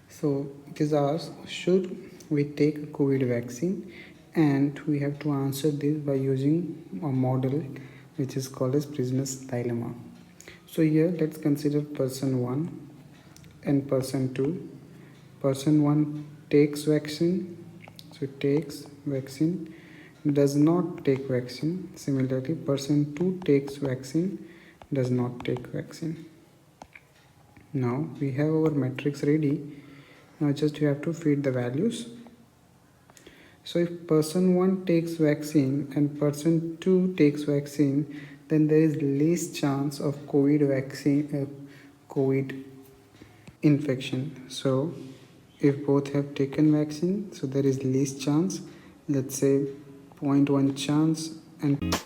So it is asked, should we take a COVID vaccine? And we have to answer this by using a model which is called as prisoner's dilemma. So here let's consider person 1 and person 2. Person 1 takes vaccine, so takes vaccine, does not take vaccine. Similarly, person 2 takes vaccine, does not take vaccine. Now we have our matrix ready. Now just you have to feed the values. So if person 1 takes vaccine and person 2 takes vaccine, then there is least chance of COVID infection. So if both have taken vaccine, so there is least chance, let's say 0.1 chance, and